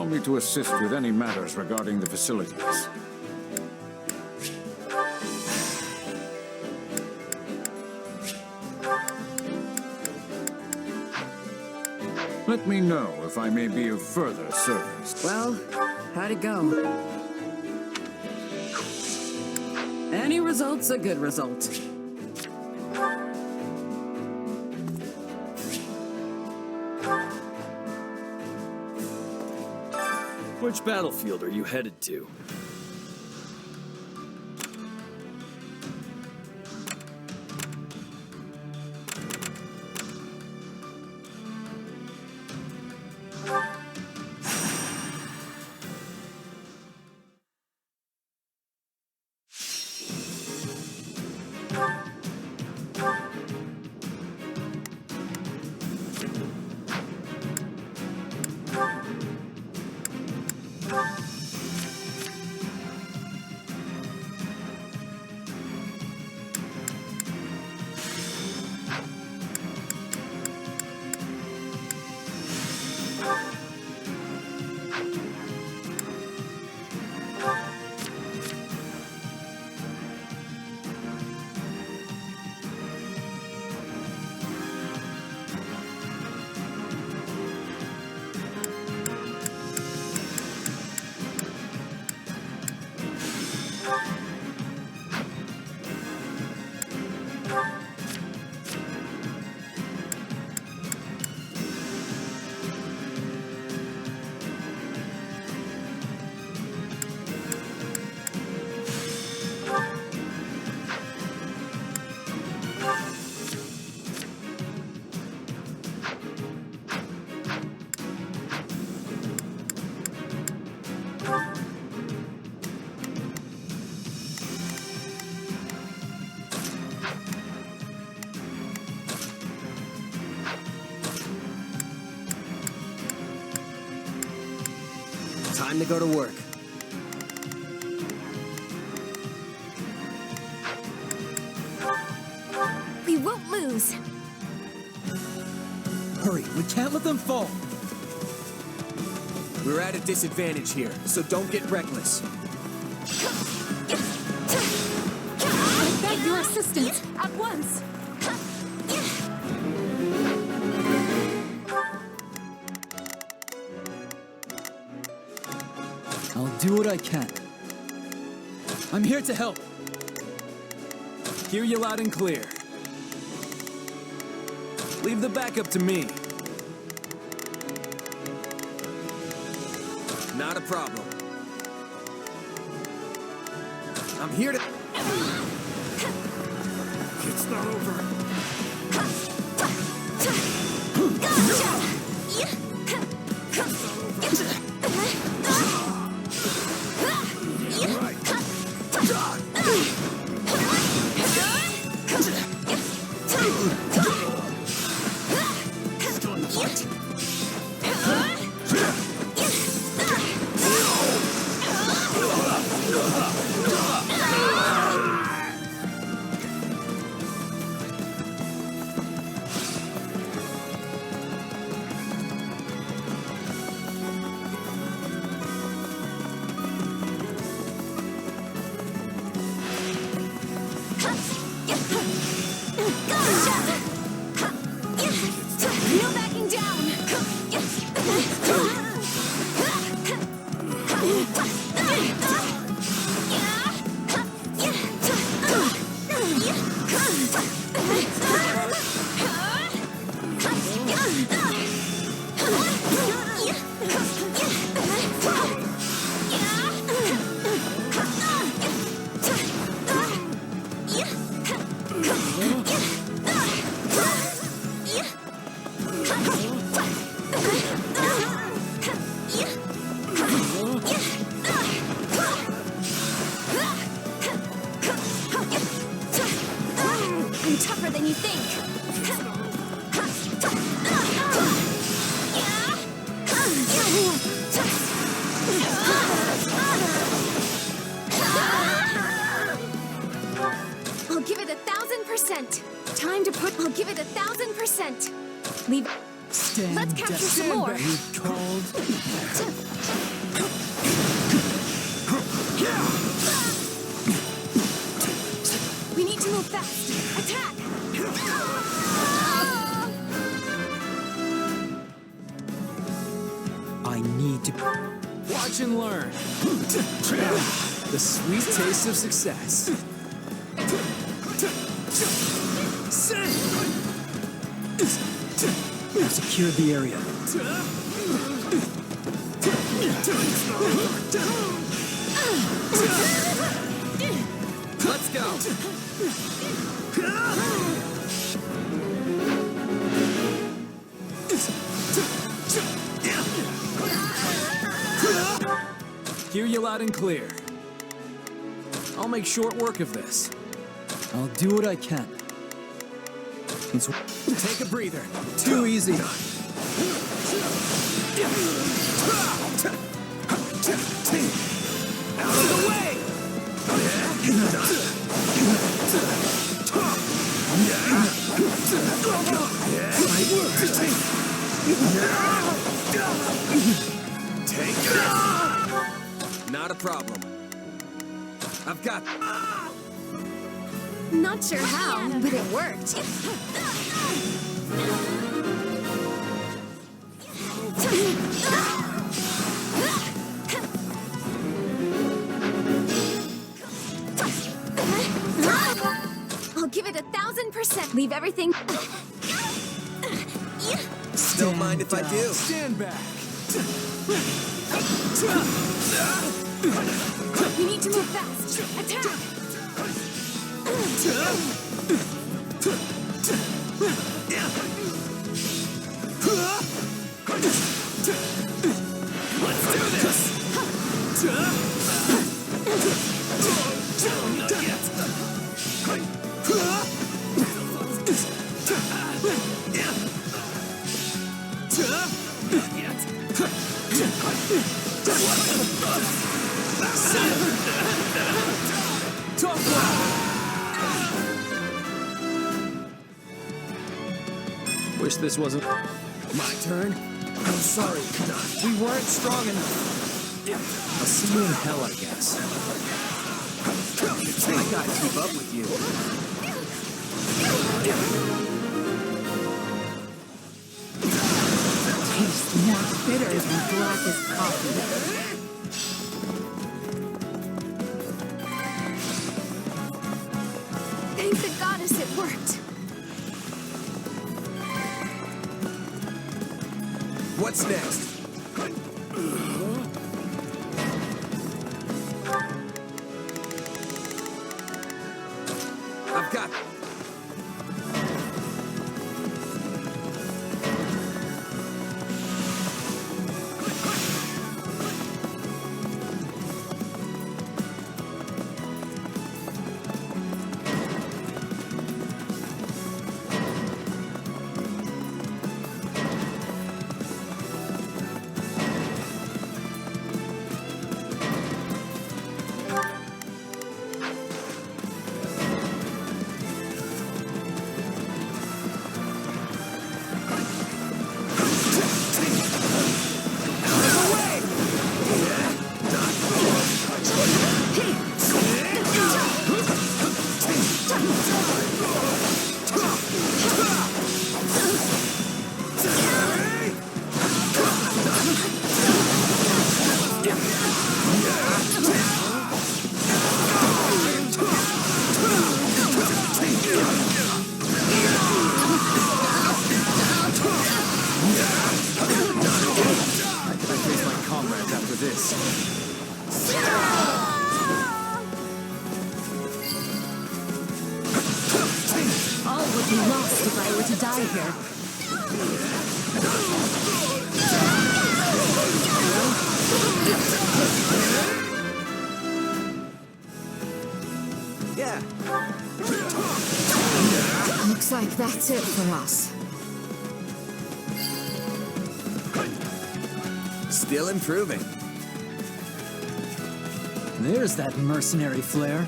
Call me to assist with any matters regarding the facilities. Let me know if I may be of further service. Well, how'd it go? Any result's a good result. Which battlefield are you headed to? Time to go to work. We won't lose. Hurry, we can't let them fall. We're at a disadvantage here, so don't get reckless. I beg your assistance at once. I'll do what I can. I'm here to help. Hear you loud and clear. Leave the backup to me. Not a problem. I'm here to... It's not over. I'm tougher than you think. I'll give it 1,000%. Time to put... I'll give it 1,000%. Leave... Stand Let's capture down. some more. You've called. We need to move fast. Attack! I need to watch and learn. The sweet taste of success. I've secured the area. Let's go! Hear you loud and clear. I'll make short work of this. I'll do what I can. Take a breather. Too easy. Out of the way! Take it! Not a problem. I've got... Not sure how, but it worked. I'll give it 1,000%. Leave everything. Don't mind if I do. Stand back. We need to move fast. Attack! Let's do this! Not yet. Wish this wasn't My turn? I'm sorry. We weren't strong enough. I'll see you in hell, I guess. I gotta keep up with you. Tastes more bitter than black as coffee. Thank the goddess it worked. What's next? I've got... All would be lost if I were to die here. Yeah. Looks like that's it for us. Still improving. There's that mercenary flair.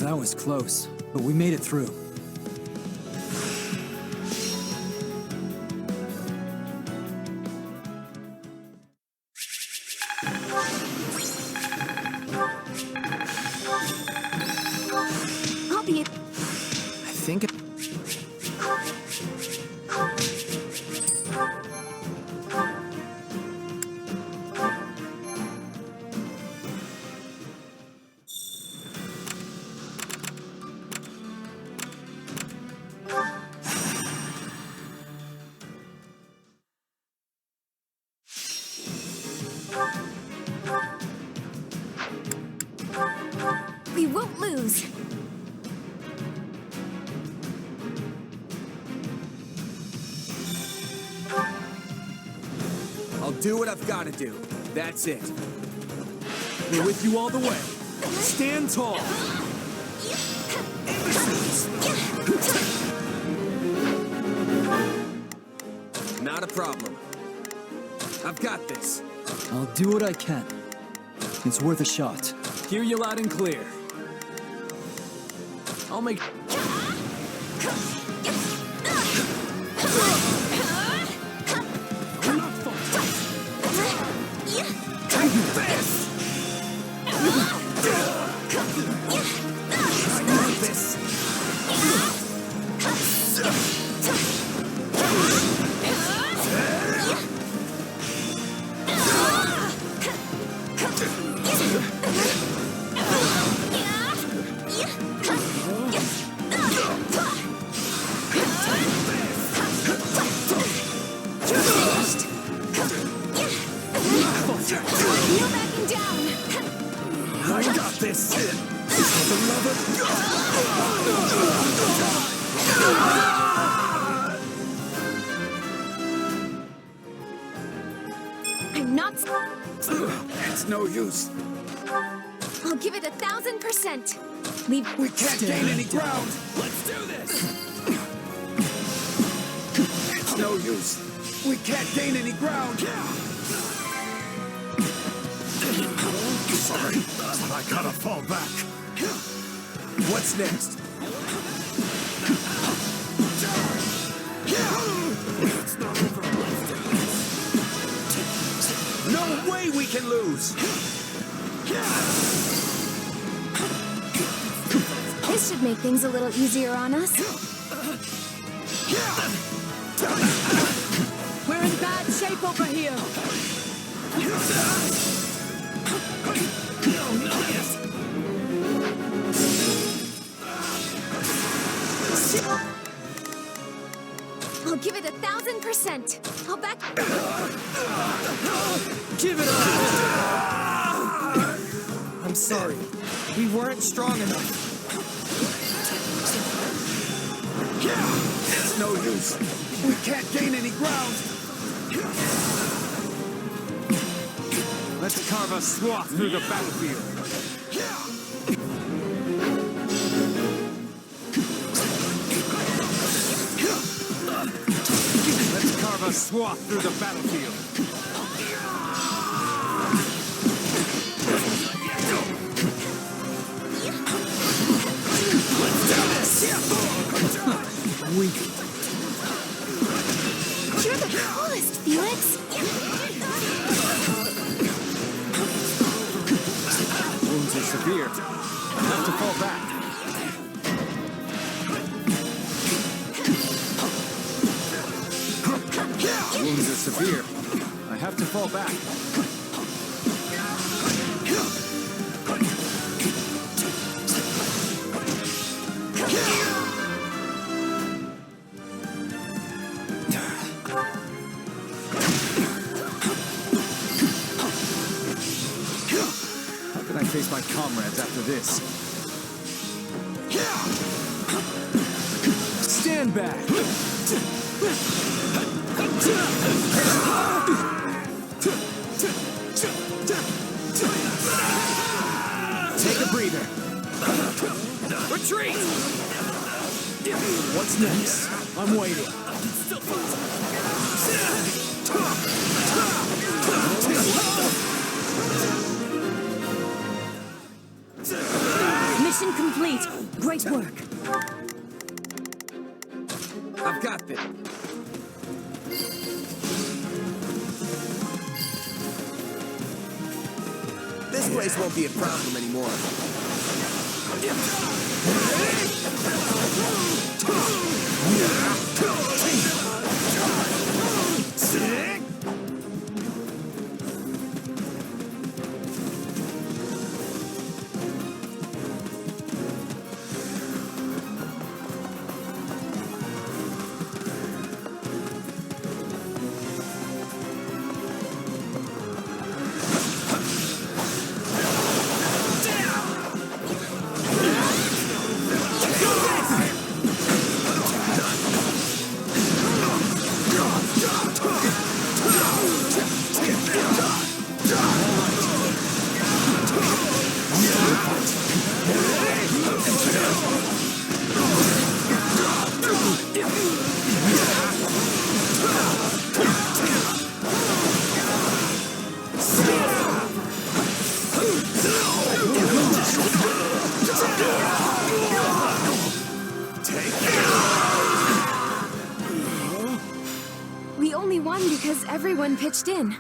That was close, but we made it through. I'll be... I think... We won't lose. I'll do what I've got to do. That's it. We're with you all the way. Stand tall. Not a problem. I've got this. I'll do what I can. It's worth a shot. Hear you loud and clear. I'll make... I got this. For the love of God. I'm not... It's no use. I'll give it 1,000%. Leave... We can't gain any ground. Let's do this. It's no use. We can't gain any ground. Sorry, but I gotta fall back. What's next? It's not over. No way we can lose. This should make things a little easier on us. We're in bad shape over here. I'll give it 1,000%. I'll back... Give it up! I'm sorry. We weren't strong enough. It's no use. We can't gain any ground. Let's carve a swath through the battlefield. Let's carve a swath through the battlefield. Weak. You're the coolest, Felix. Wounds are severe. I have to fall back. Wounds are severe. I have to fall back. How can I face my comrades after this? Stand back. Take a breather. Retreat! What's next? I'm waiting. Mission complete. Great work. I've got this. This place won't be a problem anymore. We only won because everyone pitched in.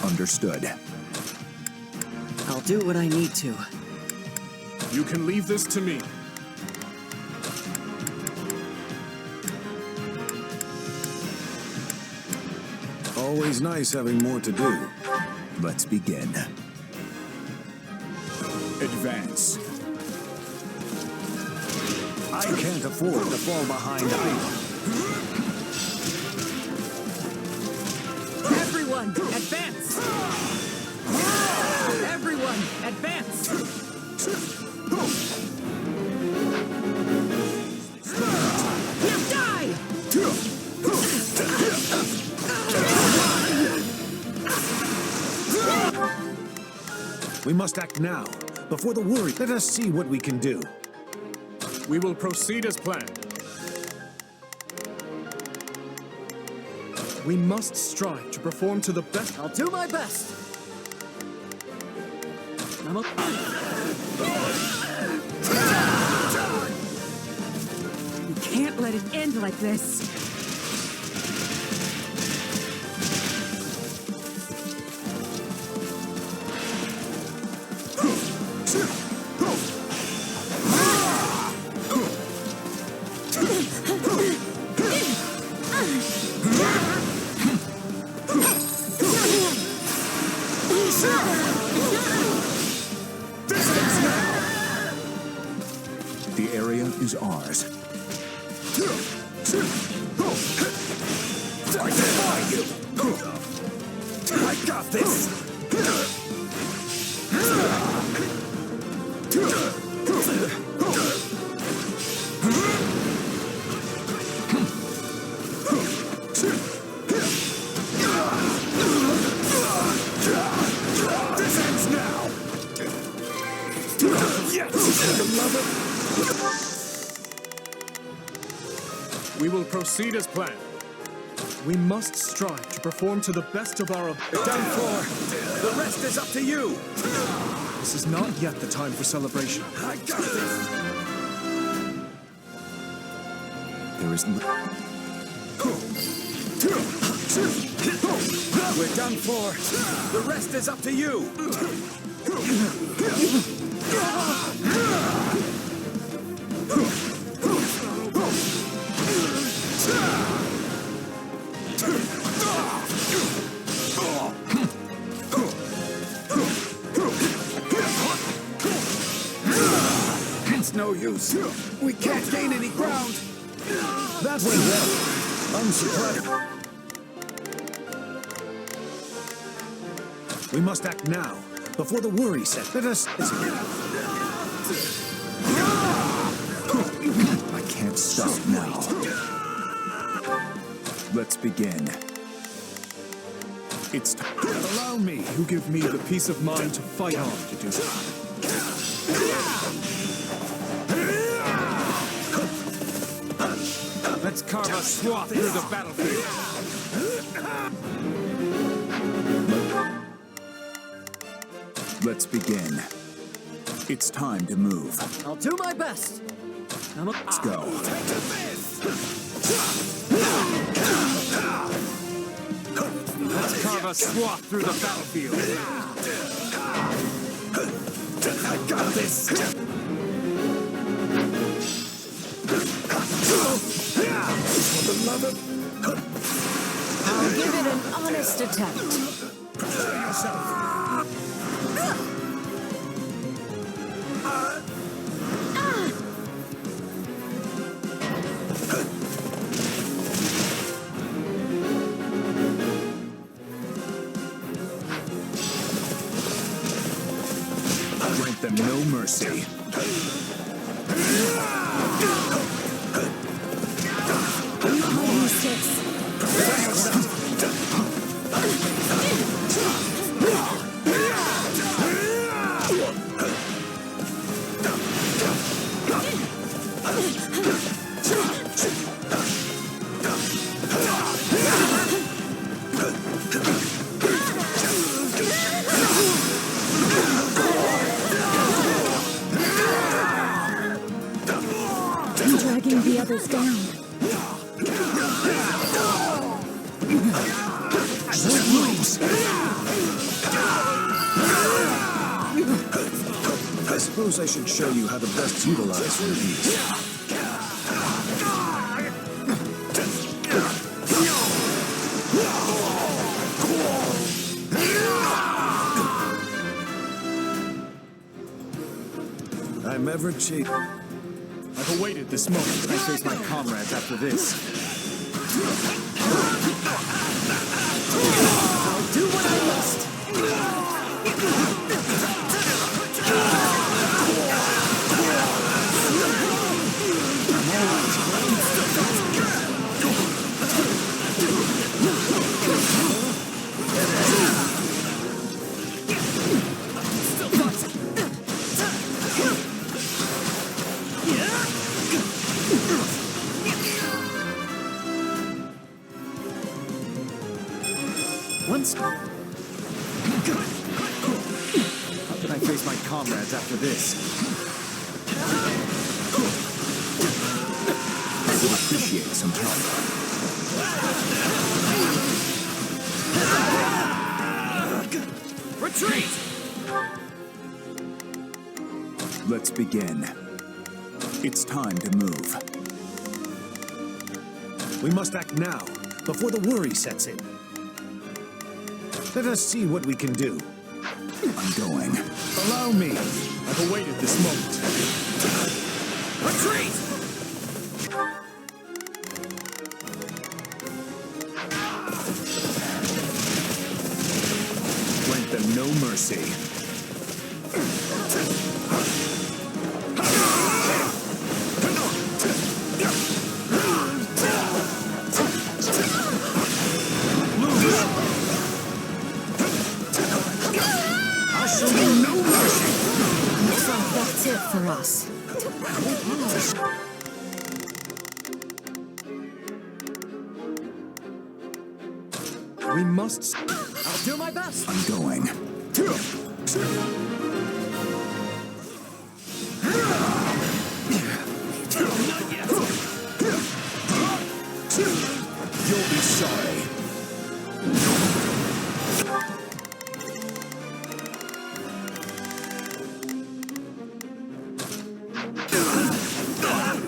Understood. I'll do what I need to. You can leave this to me. Always nice having more to do. Let's begin. Advance. I can't afford to fall behind either. Everyone, advance! Everyone, advance! Now die! We must act now, before the worry. Let us see what we can do. We will proceed as planned. We must strive to perform to the best. I'll do my best! I'm a... You can't let it end like this. who's ours. I defy you! I got this! This ends now! Yes! Beloved! We will proceed as planned. We must strive to perform to the best of our ability. Done for! The rest is up to you! This is not yet the time for celebration. I got this! There is We're done for! The rest is up to you! It's no use. We can't gain any ground. That went well. I'm surprised. We must act now, before the worry set. Let us... I can't stop now. Let's begin. It's time. Allow me. You give me the peace of mind to fight on to do so. Let's carve a swath through the battlefield. Let's begin. It's time to move. I'll do my best. Let's go. Let's carve a swath through the battlefield. I got this. Beloved. I'll give it an honest attempt. Grant them no mercy. I'm dragging the others down. I suppose I should show you how to best utilize your beast. I'm ever cheap. I've awaited this moment. I face my comrades after this. I'll do what I must. How can I face my comrades after this? I would appreciate some help. Retreat! Let's begin. It's time to move. We must act now, before the worry sets in. Let us see what we can do. I'm going. Allow me. I've awaited this moment. Retreat! them no mercy. I shall do no mercy. Looks like that's it for us. We must... I'll do my best. I'm going. You'll be sorry.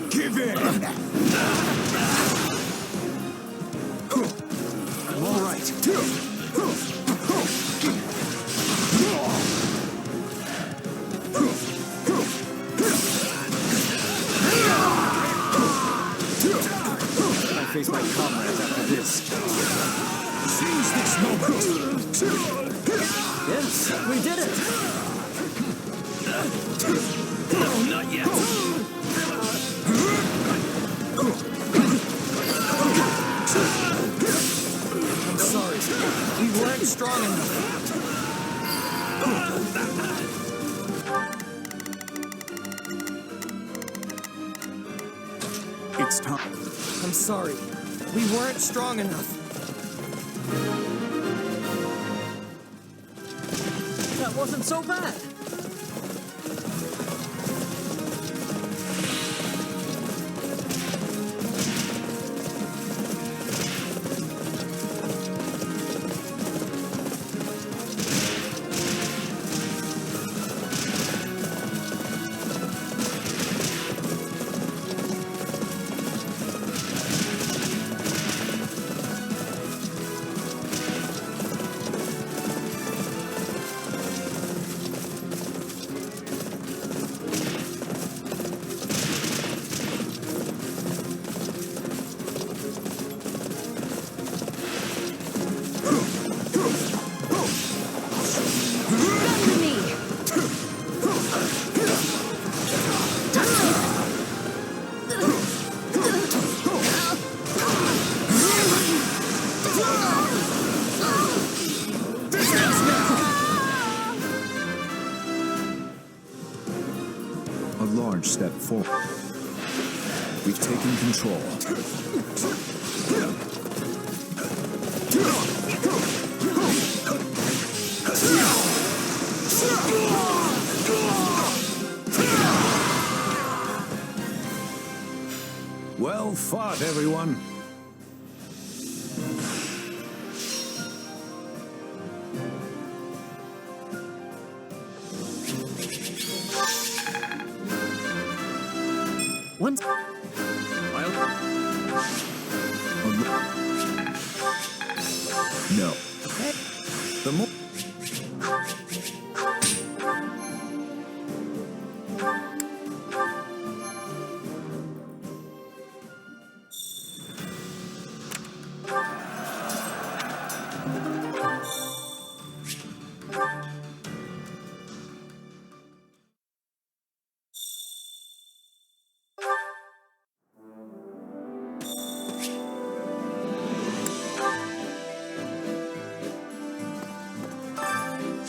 Give in! I'm all right. I face my comrades after this. Seize this moment! Yes, we did it! No, not yet. I'm sorry. We weren't strong enough. It's time. I'm sorry. We weren't strong enough. That wasn't so bad. A large step forward. We've taken control. Well fought, everyone. Once. No. The more.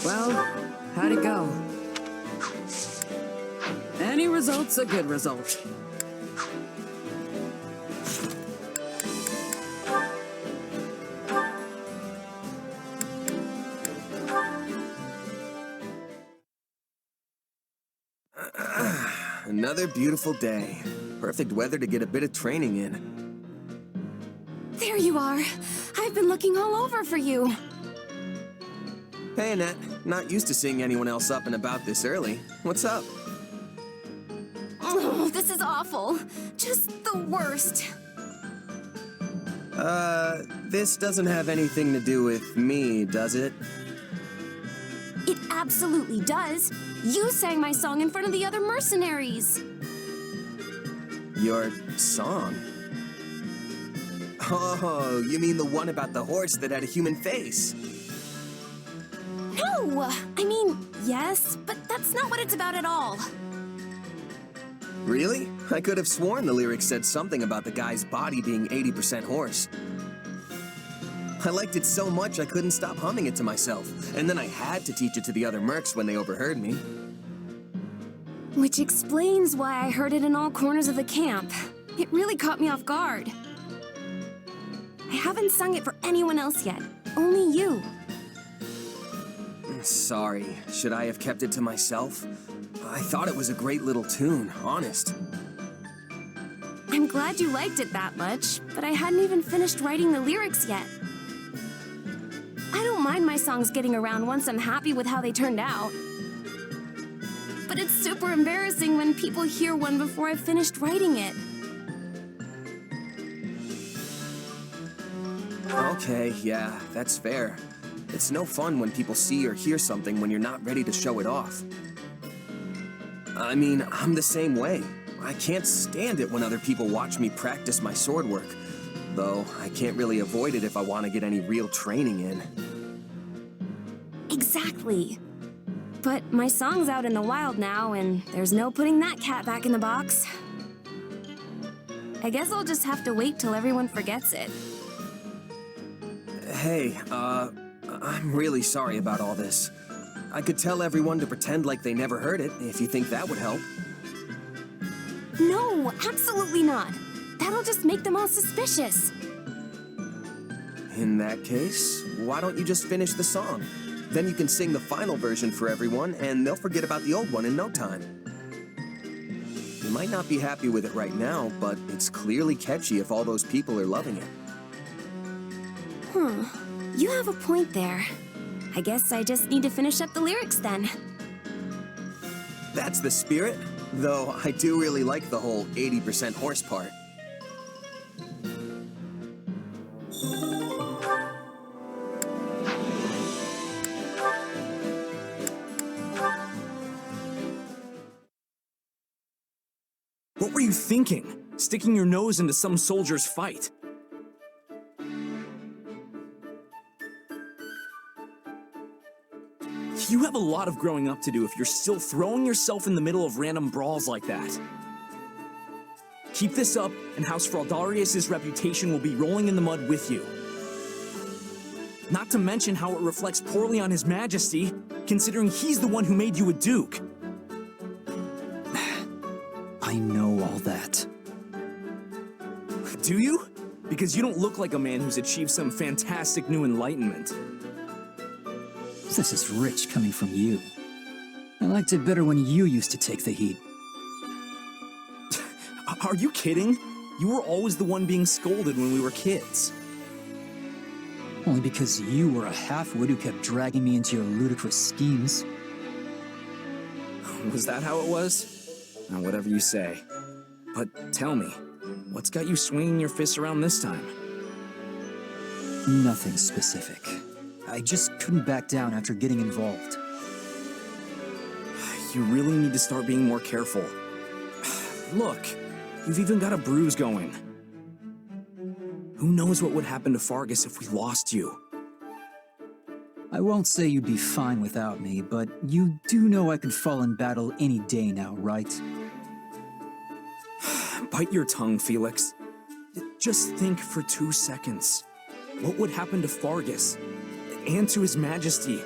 Well, how'd it go? Any result's a good result. Another beautiful day. Perfect weather to get a bit of training in. There you are. I've been looking all over for you. Hey, Anette. Not used to seeing anyone else up and about this early. What's up? Oh, this is awful. Just the worst. This doesn't have anything to do with me, does it? It absolutely does. You sang my song in front of the other mercenaries. Your song? Oh, you mean the one about the horse that had a human face? No! No! I mean, yes, but that's not what it's about at all. Really? I could have sworn the lyrics said something about the guy's body being 80% horse. I liked it so much I couldn't stop humming it to myself, and then I had to teach it to the other mercs when they overheard me. Which explains why I heard it in all corners of the camp. It really caught me off guard. I haven't sung it for anyone else yet, only you. Sorry, should I have kept it to myself? I thought it was a great little tune, honest. I'm glad you liked it that much, but I hadn't even finished writing the lyrics yet. I don't mind my songs getting around once I'm happy with how they turned out. But it's super embarrassing when people hear one before I've finished writing it. Okay, yeah, that's fair. It's no fun when people see or hear something when you're not ready to show it off. I mean, I'm the same way. I can't stand it when other people watch me practice my sword work, though I can't really avoid it if I want to get any real training in. Exactly. But my song's out in the wild now, and there's no putting that cat back in the box. I guess I'll just have to wait till everyone forgets it. Hey, I'm really sorry about all this. I could tell everyone to pretend like they never heard it, if you think that would help. No, absolutely not. That'll just make them all suspicious. In that case, why don't you just finish the song? Then you can sing the final version for everyone, and they'll forget about the old one in no time. You might not be happy with it right now, but it's clearly catchy if all those people are loving it. You have a point there. I guess I just need to finish up the lyrics then. That's the spirit, though I do really like the whole 80% horse part. What were you thinking? Sticking your nose into some soldier's fight? You have a lot of growing up to do if you're still throwing yourself in the middle of random brawls like that. Keep this up, and House Fraldarius' reputation will be rolling in the mud with you. Not to mention how it reflects poorly on His Majesty, considering he's the one who made you a duke. I know all that. Do you? Because you don't look like a man who's achieved some fantastic new enlightenment. This is rich coming from you. I liked it better when you used to take the heat. Are you kidding? You were always the one being scolded when we were kids. Only because you were a half-wit who kept dragging me into your ludicrous schemes. Was that how it was? Whatever you say. But tell me, what's got you swinging your fists around this time? Nothing specific. I just couldn't back down after getting involved. You really need to start being more careful. Look, you've even got a bruise going. Who knows what would happen to Fargus if we lost you? I won't say you'd be fine without me, but you do know I could fall in battle any day now, right? Bite your tongue, Felix. Just think for 2 seconds. What would happen to Fargus? And to His Majesty,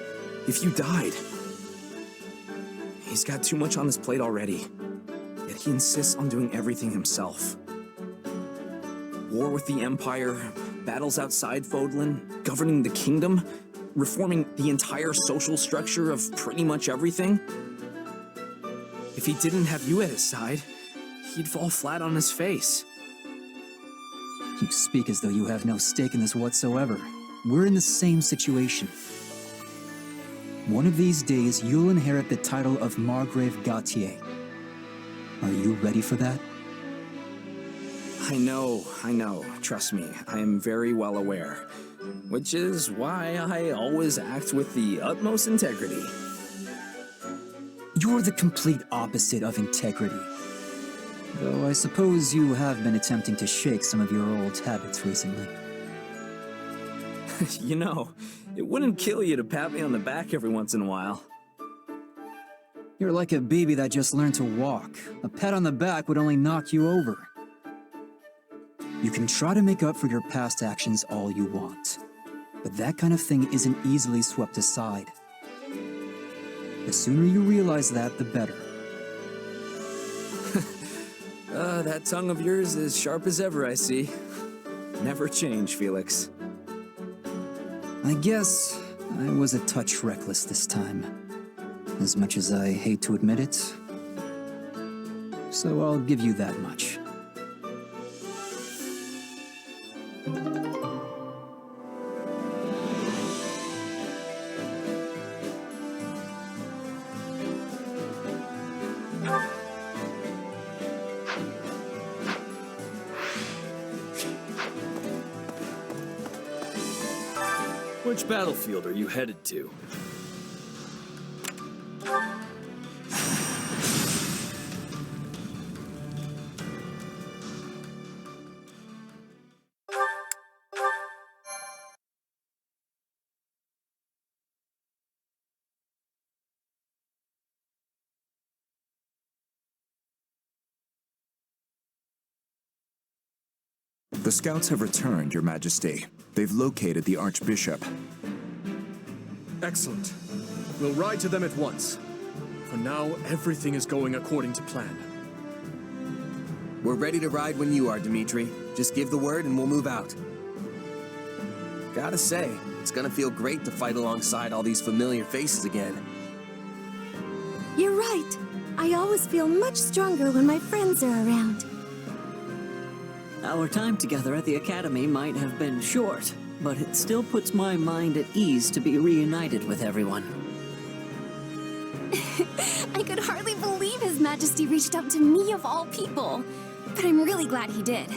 if you died? He's got too much on his plate already, yet he insists on doing everything himself. War with the Empire, battles outside Fodlan, governing the kingdom, reforming the entire social structure of pretty much everything. If he didn't have you at his side, he'd fall flat on his face. You speak as though you have no stake in this whatsoever. We're in the same situation. One of these days, you'll inherit the title of Margrave Gautier. Are you ready for that? I know. Trust me, I am very well aware. Which is why I always act with the utmost integrity. You're the complete opposite of integrity. Though I suppose you have been attempting to shake some of your old habits recently. You know, It wouldn't kill you to pat me on the back every once in a while. You're like a baby that just learned to walk. A pat on the back would only knock you over. You can try to make up for your past actions all you want, but that kind of thing isn't easily swept aside. The sooner you realize that, the better. That tongue of yours is sharp as ever, I see. Never change, Felix. I guess I was a touch reckless this time, as much as I hate to admit it. So I'll give you that much. Which battlefield are you headed to? The scouts have returned, Your Majesty. They've located the Archbishop. Excellent. We'll ride to them at once. For now, everything is going according to plan. We're ready to ride when you are, Dimitri. Just give the word and we'll move out. Gotta say, it's gonna feel great to fight alongside all these familiar faces again. You're right. I always feel much stronger when my friends are around. Our time together at the Academy might have been short, but it still puts my mind at ease to be reunited with everyone. I could hardly believe His Majesty reached out to me of all people. But I'm really glad he did.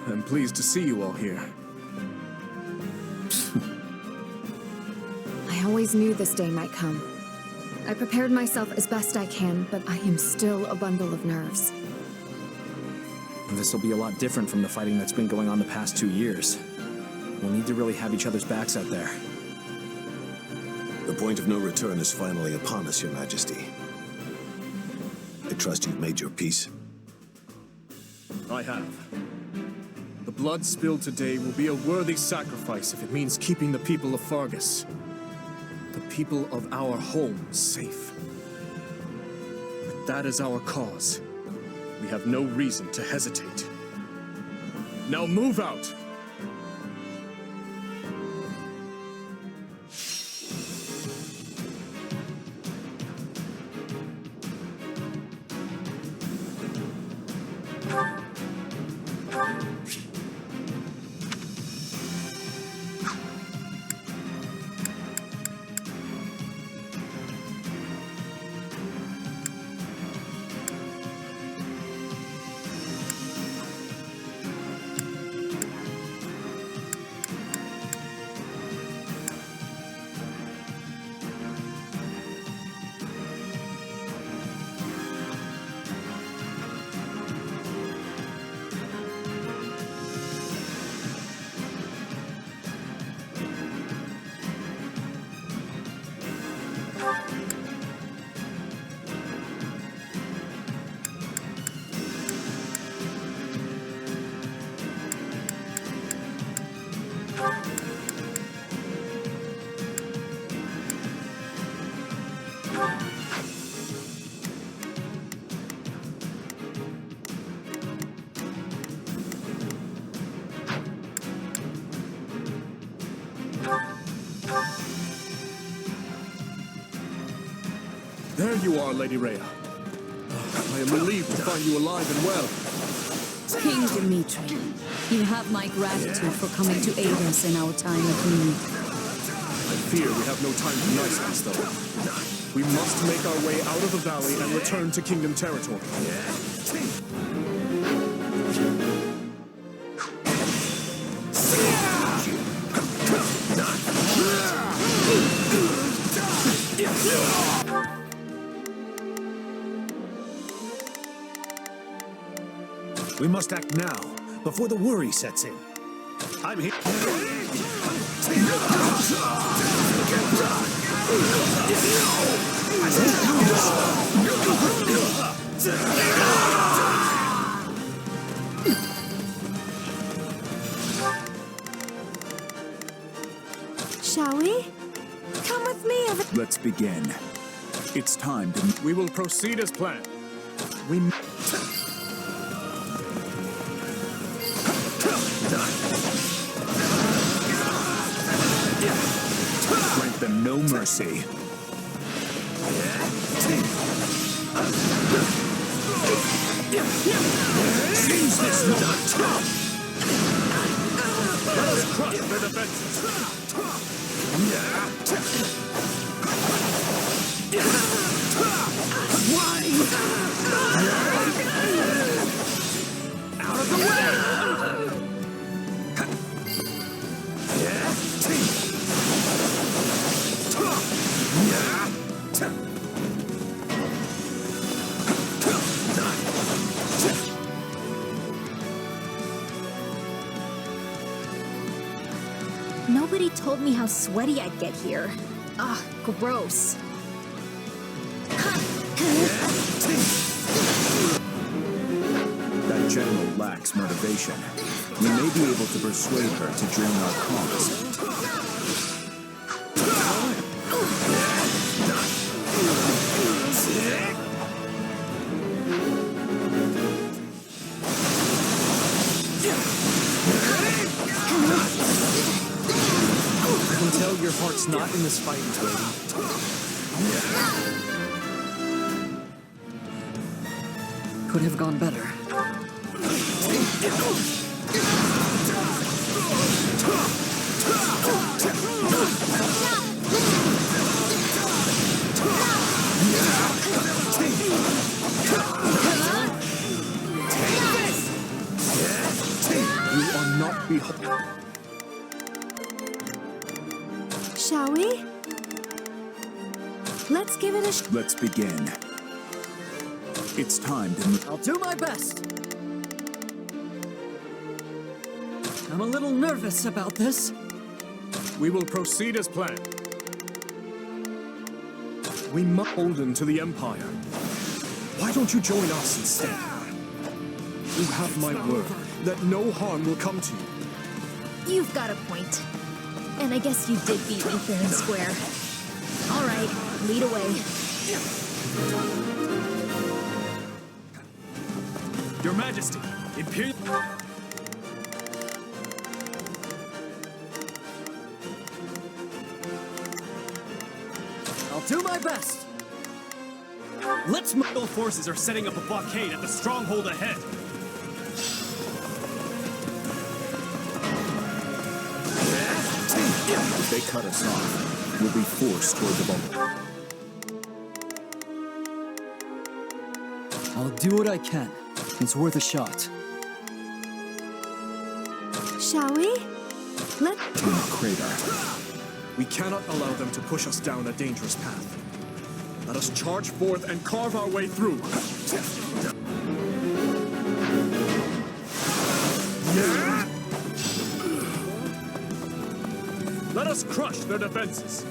I'm pleased to see you all here. I always knew this day might come. I prepared myself as best I can, but I am still a bundle of nerves. This will be a lot different from the fighting that's been going on the past 2 years. We'll need to really have each other's backs out there. The point of no return is finally upon us, Your Majesty. I trust you've made your peace. I have. The blood spilled today will be a worthy sacrifice if it means keeping the people of Fargus, the people of our home, safe. If that is our cause, we have no reason to hesitate. Now move out! There you are, Lady Rhea. I am relieved to find you alive and well. King Dimitri, you have my gratitude for coming to aid us in our time of need. I fear we have no time for niceties, though. We must make our way out of the valley and return to Kingdom territory. We must act now, before the worry sets in. I'm here. Shall we? Come with me over. Let's begin. It's time to... We will proceed as planned. We... Grant them no mercy. Seize this moment! Let us crush their defenses! Out of the way! Nobody told me how sweaty I'd get here. Ugh, gross. That general lacks motivation. We may be able to persuade her to join our cause. I can tell your heart's not in this fight, lady. Could have gone better. You are not beholden. Shall we? Let's give it a Let's begin. It's time to... I'll do my best. I'm a little nervous about this. We will proceed as planned. We must beholden to the Empire. Why don't you join us instead? You have my word that no harm will come to you. You've got a point. And I guess you did beat me fair and square. All right, lead away. Your Majesty, Imperial... I'll do my best. Let's Mongol forces are setting up a blockade at the stronghold ahead. If they cut us off, we'll be forced toward the vault. I'll do what I can. It's worth a shot. Shall we? Let... In the crater. We cannot allow them to push us down a dangerous path. Let us charge forth and carve our way through. Let us crush their defenses.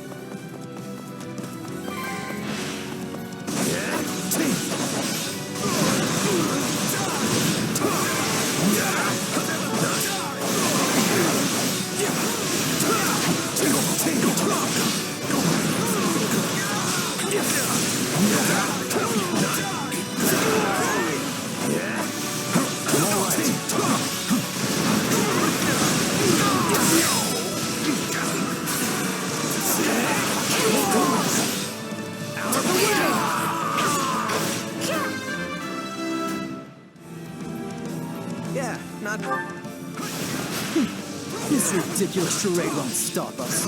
Yeah, not... This ridiculous charade won't stop us.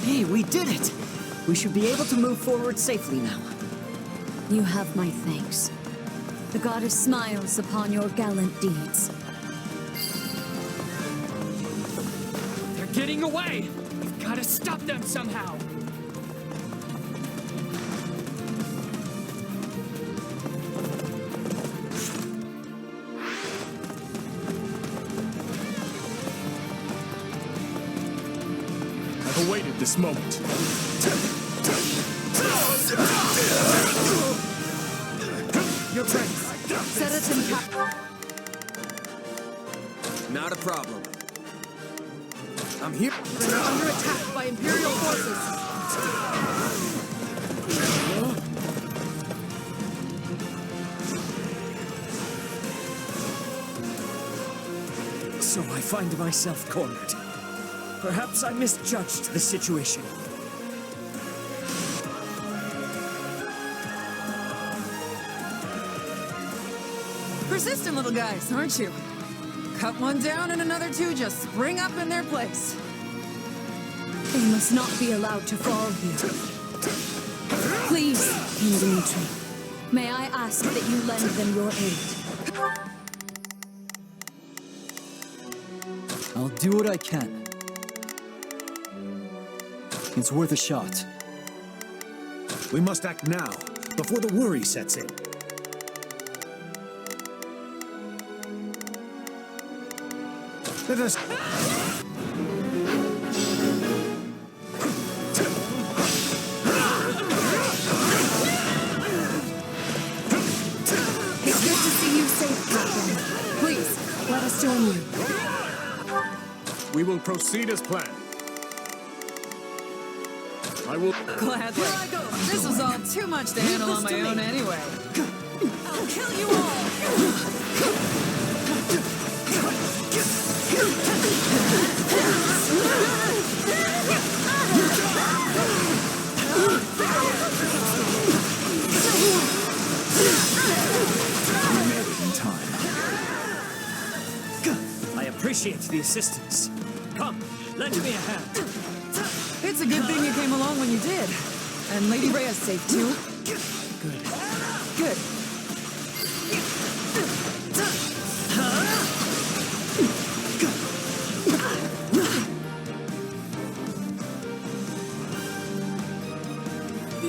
Hey, we did it! We should be able to move forward safely now. You have my thanks. The goddess smiles upon your gallant deeds. They're getting away! We've got to stop them somehow! I've awaited this moment. Your turn. Seteth and Not a problem. I'm here. They're under attack by Imperial forces. So I find myself cornered. Perhaps I misjudged the situation. Persistent little guys, aren't you? Cut one down and another two just spring up in their place. They must not be allowed to fall here. Please, King Dimitri, may I ask that you lend them your aid? I'll do what I can. It's worth a shot. We must act now, before the worry sets in. Let us... It's good to see you safe, Captain. Please, let us join you. We will proceed as planned. I will... Gladly. Here I go. This was all too much to handle on my own anyway. I'll kill you all! You made it in time. I appreciate the assistance. Come, lend me a hand. It's a good thing you came along when you did. And Lady Rhea's safe too. Good. Good.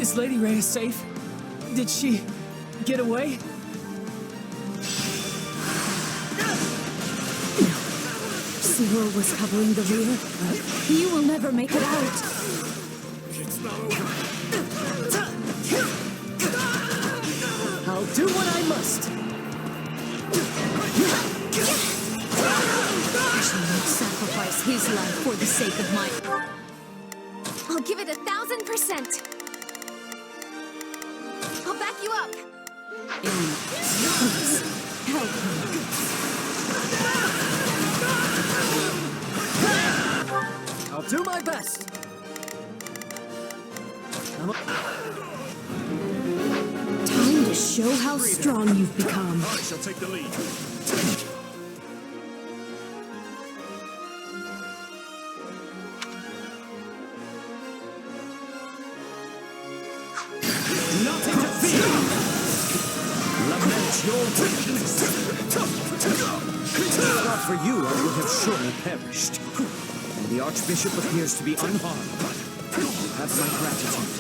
Is Lady Rhea safe? Did she get away? Cyril was covering the rear, but you will never make it out. It's not over. I'll do what I must. I shall not sacrifice his life for the sake of my... I'll give it 1,000%. I'll back you up. Please, help me. I'll do my best. Time to show how strong you've become. I shall take the lead. Do not interfere. Lament your weakness. Not for you, I would have surely perished. And the Archbishop appears to be unharmed. Have my gratitude.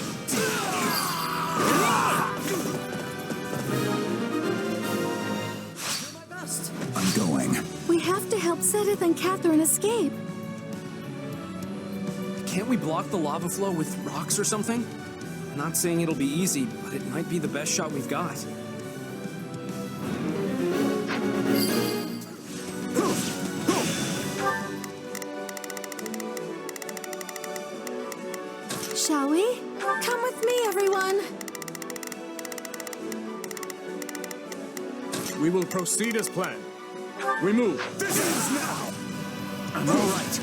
I'm going. We have to help Seteth and Catherine escape. Can't we block the lava flow with rocks or something? Not saying it'll be easy, but it might be the best shot we've got. Shall we? Come with me, everyone. We will proceed as planned. We move. This is now. I'm all right.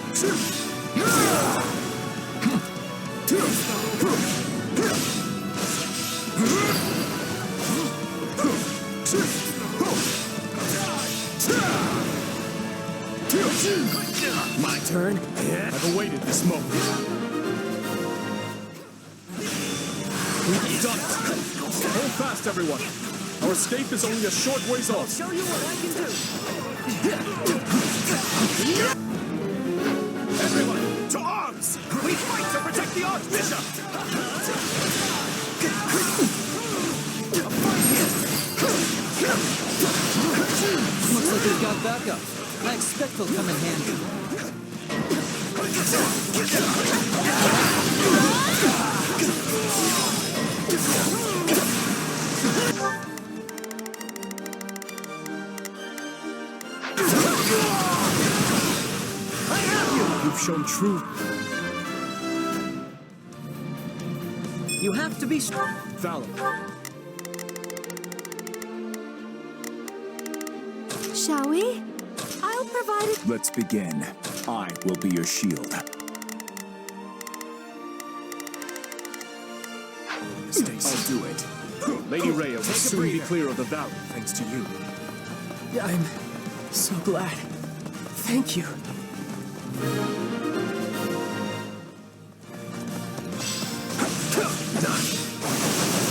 My turn? I've awaited this moment. We've done it! Hold fast, everyone! Our escape is only a short ways off! Show you what I can do! Everyone, to arms! We fight to protect the Archbishop! Looks like we've got backup. I expect they'll come in handy. You've shown true... You have to be strong. valor. Shall we? I'll provide it. Let's begin. I will be your shield. I'll do it. Lady Rhea will soon be clear of the valley, thanks to you. I'm so glad. Thank you.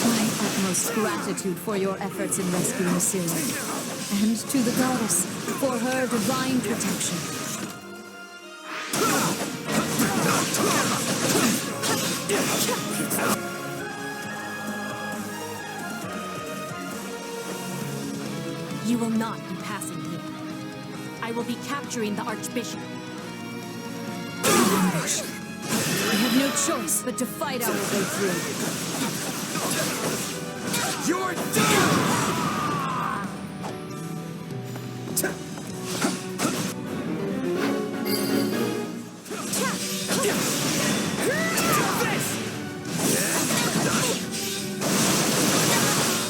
My utmost gratitude for your efforts in rescuing Sylvian, and to the goddess for her divine protection. You will not be passing here. I will be capturing the Archbishop. Ambush. We have no choice but to fight our way through. You're done!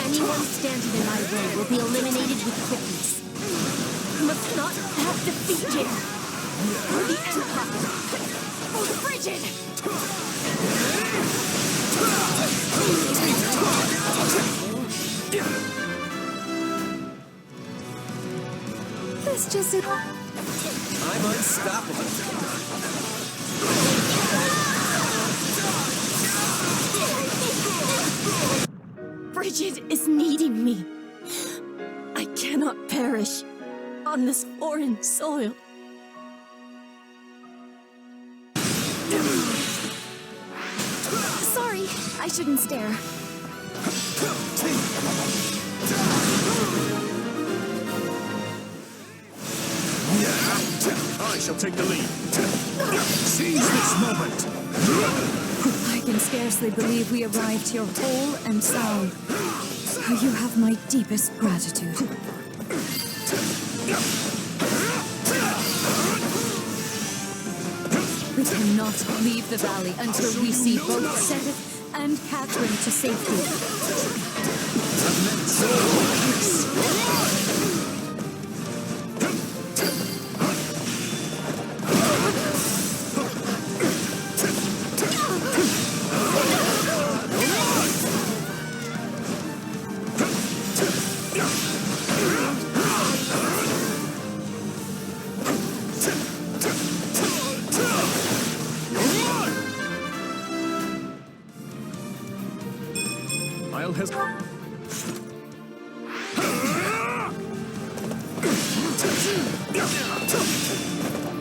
Anyone standing in my way will be eliminated with quickness. You must not have defeat here. For the Empire. For the Frigid. This just is... I'm unstoppable. Frigid is needing me. I cannot perish on this foreign soil. Sorry, I shouldn't stare. I shall take the lead. Seize this moment! I can scarcely believe we arrived here whole and sound. You have my deepest gratitude. We cannot leave the valley until we see both Seteth and Catherine to safety. I'll hesitate.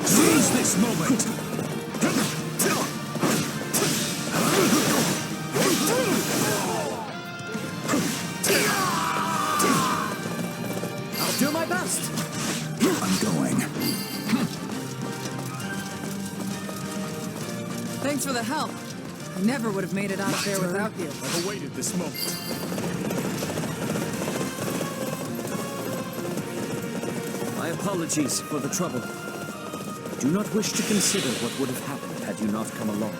Seize this moment! I'll do my best. I'm going. Thanks for the help. I never would have made it out there without you. I've awaited this moment. My apologies for the trouble. Do not wish to consider what would have happened had you not come along.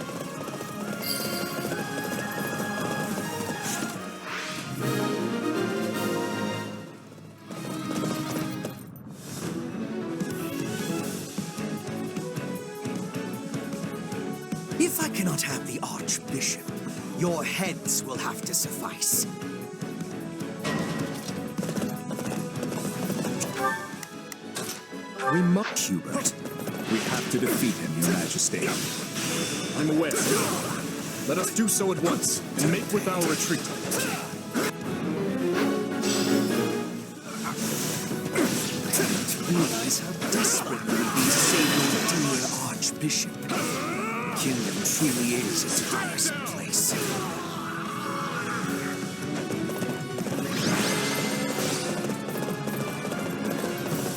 If I cannot have the Archbishop, your heads will have to suffice. We must, Hubert. We have to defeat him, Your Majesty. I'm aware. Let us do so at once, and make with our retreat. Realize how desperate we would be to save your dear Archbishop. The kingdom truly is a tiresome place.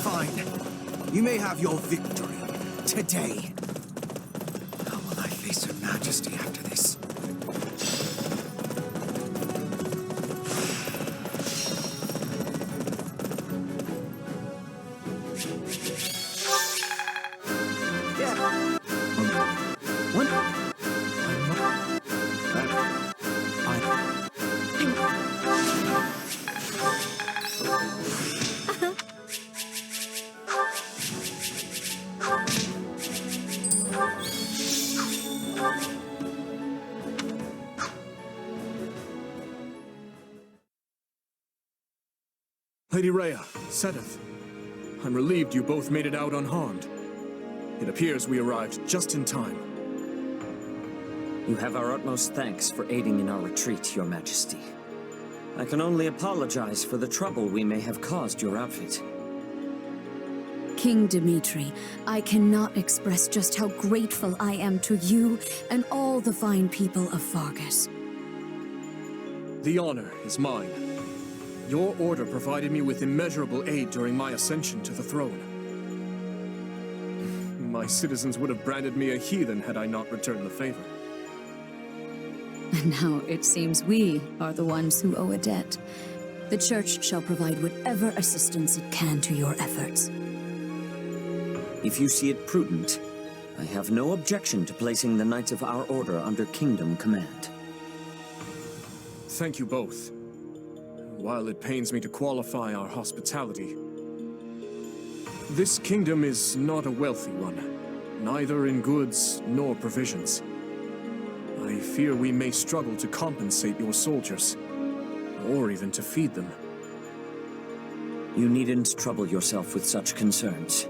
Fine. You may have your victory. Today. How will I face Her Majesty after this? Lady Rhea, Seteth, I'm relieved you both made it out unharmed. It appears we arrived just in time. You have our utmost thanks for aiding in our retreat, Your Majesty. I can only apologize for the trouble we may have caused your outfit. King Dimitri, I cannot express just how grateful I am to you and all the fine people of Fargus. The honor is mine. Your order provided me with immeasurable aid during my ascension to the throne. My citizens would have branded me a heathen had I not returned the favor. And now it seems we are the ones who owe a debt. The Church shall provide whatever assistance it can to your efforts. If you see it prudent, I have no objection to placing the Knights of our Order under Kingdom command. Thank you both. While it pains me to qualify our hospitality, this kingdom is not a wealthy one, neither in goods nor provisions. I fear we may struggle to compensate your soldiers, or even to feed them. You needn't trouble yourself with such concerns.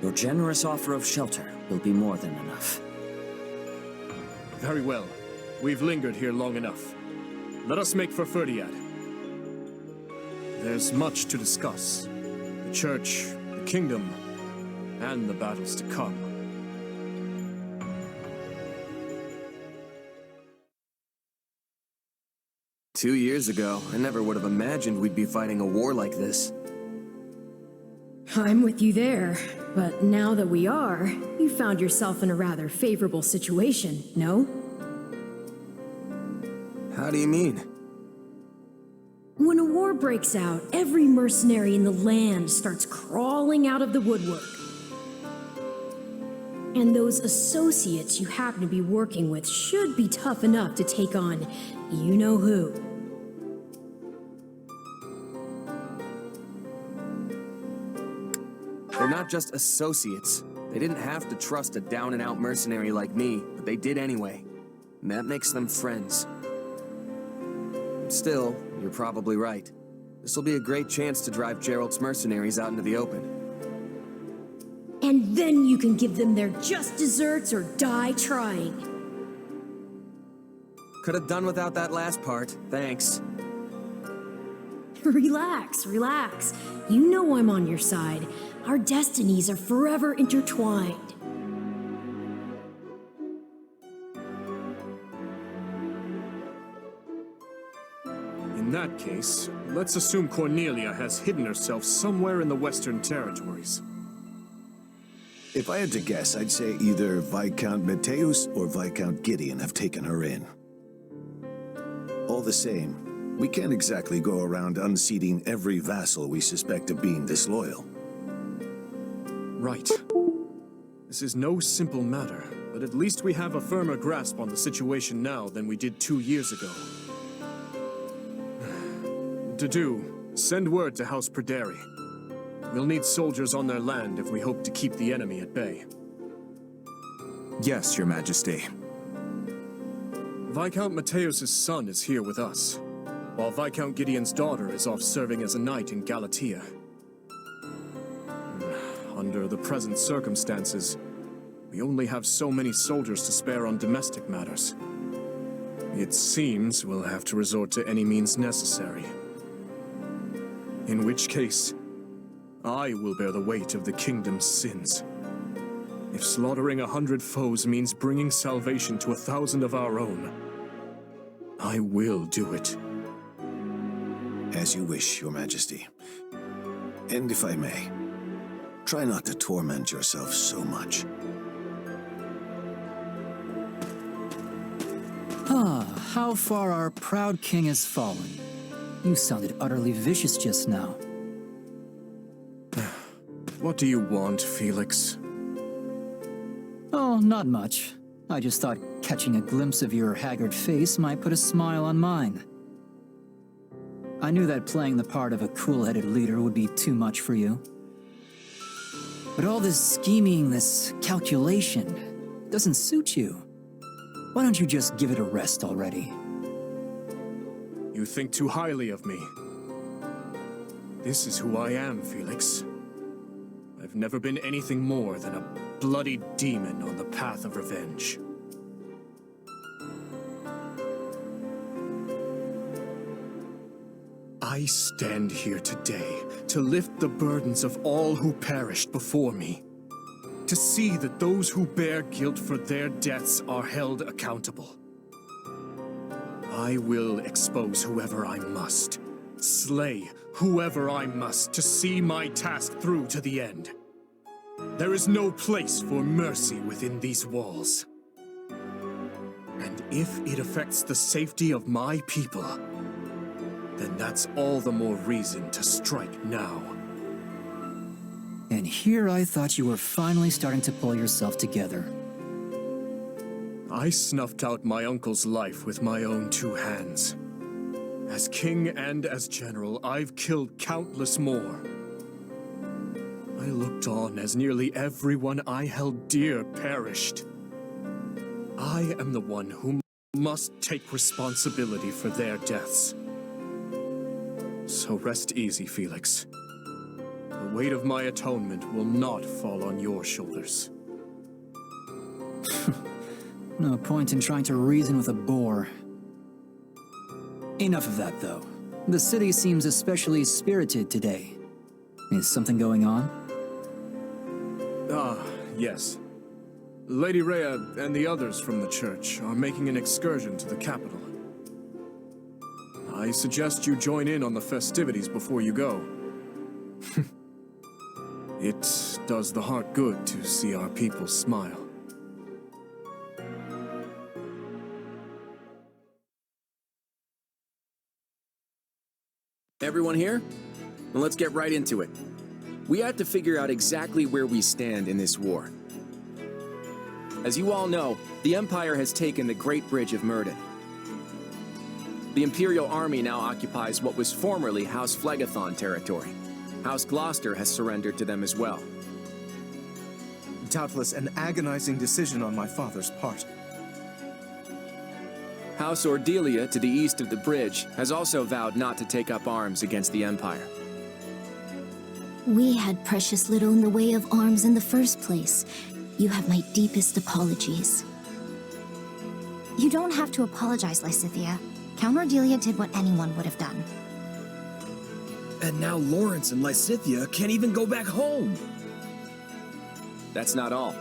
Your generous offer of shelter will be more than enough. Very well. We've lingered here long enough. Let us make for Ferdiad. There's much to discuss. The Church, the Kingdom, and the battles to come. 2 years ago, I never would have imagined we'd be fighting a war like this. I'm with you there, but now that we are, you found yourself in a rather favorable situation, no? How do you mean? When a war breaks out, every mercenary in the land starts crawling out of the woodwork. And those associates you happen to be working with should be tough enough to take on you-know-who. They're not just associates. They didn't have to trust a down-and-out mercenary like me, but they did anyway. And that makes them friends. Still, you're probably right. This will be a great chance to drive Geralt's mercenaries out into the open. And then you can give them their just desserts or die trying. Could have done without that last part, thanks. Relax, relax. You know I'm on your side. Our destinies are forever intertwined. In that case, let's assume Cornelia has hidden herself somewhere in the Western Territories. If I had to guess, I'd say either Viscount Matthäus or Viscount Gideon have taken her in. All the same, we can't exactly go around unseating every vassal we suspect of being disloyal. Right. This is no simple matter, but at least we have a firmer grasp on the situation now than we did 2 years ago. Dedue, send word to House Pryderi. We'll need soldiers on their land if we hope to keep the enemy at bay. Yes, Your Majesty. Viscount Matthäus' son is here with us, while Viscount Gideon's daughter is off serving as a knight in Galatia. Under the present circumstances, we only have so many soldiers to spare on domestic matters. It seems we'll have to resort to any means necessary. In which case, I will bear the weight of the kingdom's sins. If slaughtering 100 foes means bringing salvation to 1,000 of our own, I will do it. As you wish, Your Majesty. And if I may, try not to torment yourself so much. How far our proud king has fallen. You sounded utterly vicious just now. What do you want, Felix? Oh, not much. I just thought catching a glimpse of your haggard face might put a smile on mine. I knew that playing the part of a cool-headed leader would be too much for you. But all this scheming, this calculation, doesn't suit you. Why don't you just give it a rest already? You think too highly of me. This is who I am, Felix. I've never been anything more than a bloody demon on the path of revenge. I stand here today to lift the burdens of all who perished before me. To see that those who bear guilt for their deaths are held accountable. I will expose whoever I must, slay whoever I must to see my task through to the end. There is no place for mercy within these walls. And if it affects the safety of my people, then that's all the more reason to strike now. And here I thought you were finally starting to pull yourself together. I snuffed out my uncle's life with my own 2 hands. As king and as general, I've killed countless more. I looked on as nearly everyone I held dear perished. I am the one who must take responsibility for their deaths. So rest easy, Felix. The weight of my atonement will not fall on your shoulders. No point in trying to reason with a boar. Enough of that, though. The city seems especially spirited today. Is something going on? Ah, yes. Lady Rhea and the others from the church are making an excursion to the capital. I suggest you join in on the festivities before you go. It does the heart good to see our people smile. Everyone here? Well, let's get right into it. We have to figure out exactly where we stand in this war. As you all know, the Empire has taken the Great Bridge of Myrddin. The Imperial Army now occupies what was formerly House Phlegethon territory. House Gloucester has surrendered to them as well. Doubtless an agonizing decision on my father's part. House Ordelia, to the east of the bridge, has also vowed not to take up arms against the Empire. We had precious little in the way of arms in the first place. You have my deepest apologies. You don't have to apologize, Lysithea. Count Ordelia did what anyone would have done. And now Lawrence and Lysithea can't even go back home. That's not all.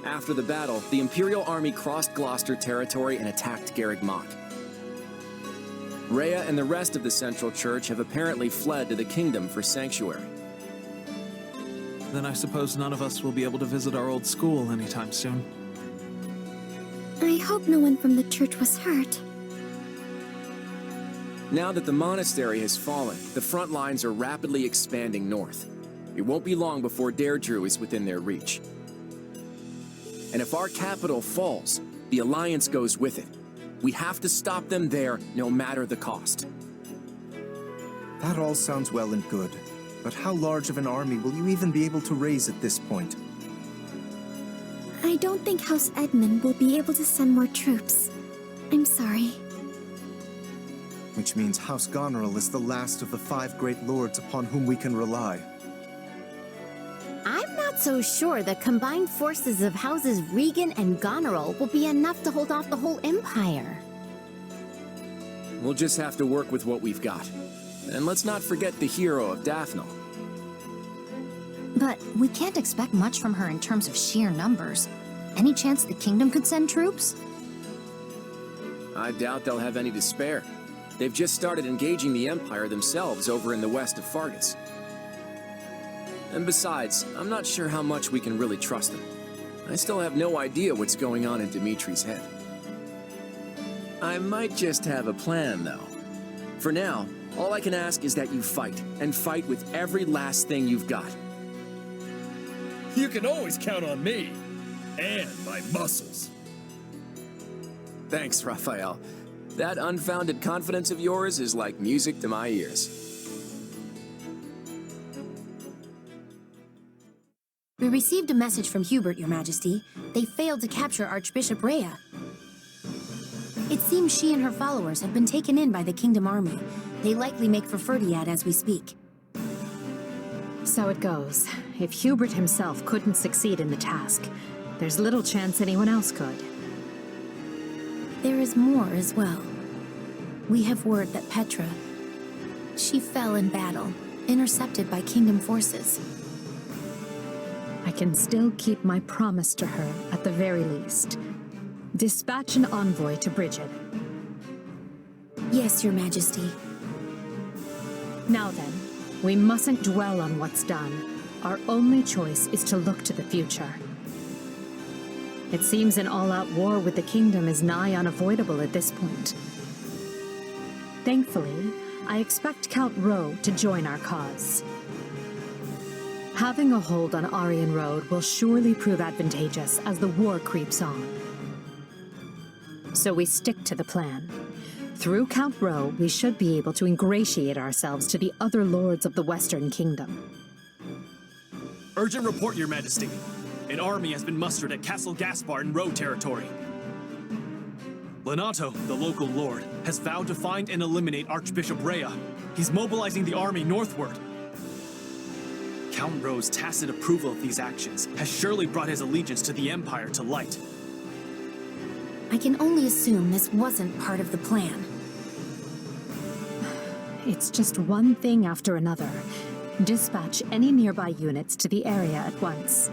After the battle, the Imperial Army crossed Gloucester territory and attacked Garreg Mach. Rhea and the rest of the Central Church have apparently fled to the kingdom for sanctuary. Then I suppose none of us will be able to visit our old school anytime soon. I hope no one from the church was hurt. Now that the monastery has fallen, the front lines are rapidly expanding north. It won't be long before Dedue is within their reach. And if our capital falls, the Alliance goes with it. We have to stop them there, no matter the cost. That all sounds well and good, but how large of an army will you even be able to raise at this point? I don't think House Edmund will be able to send more troops. I'm sorry. Which means House Goneril is the last of the 5 great lords upon whom we can rely. I'm not so sure the combined forces of Houses Regan and Goneril will be enough to hold off the whole Empire. we'll just have to work with what we've got. And let's not forget the hero of Dathnal. But we can't expect much from her in terms of sheer numbers. Any chance the kingdom could send troops? I doubt they'll have any to spare. They've just started engaging the Empire themselves over in the west of Fargus. And besides, I'm not sure how much we can really trust them. I still have no idea what's going on in Dimitri's head. I might just have a plan, though. For now, all I can ask is that you fight, and fight with every last thing you've got. You can always count on me. And my muscles. Thanks, Raphael. That unfounded confidence of yours is like music to my ears. We received a message from Hubert, Your Majesty. They failed to capture Archbishop Rhea. It seems she and her followers have been taken in by the Kingdom Army. They likely make for Ferdiad as we speak. So it goes. If Hubert himself couldn't succeed in the task, there's little chance anyone else could. There is more as well. We have word that Petra, she fell in battle, intercepted by Kingdom forces. I can still keep my promise to her at the very least. Dispatch an envoy to Bridget. Yes, Your Majesty. Now then, we mustn't dwell on what's done. Our only choice is to look to the future. It seems an all-out war with the kingdom is nigh unavoidable at this point. Thankfully, I expect Count Rowe to join our cause. Having a hold on Aryan Road will surely prove advantageous as the war creeps on. So we stick to the plan. Through Count Rowe, we should be able to ingratiate ourselves to the other lords of the Western Kingdom. Urgent report, Your Majesty. An army has been mustered at Castle Gaspar in Rowe territory. Lenato, the local lord, has vowed to find and eliminate Archbishop Rhea. He's mobilizing the army northward. Count Rowe's tacit approval of these actions has surely brought his allegiance to the Empire to light. I can only assume this wasn't part of the plan. It's just one thing after another. Dispatch any nearby units to the area at once.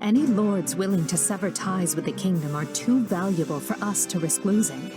Any lords willing to sever ties with the kingdom are too valuable for us to risk losing.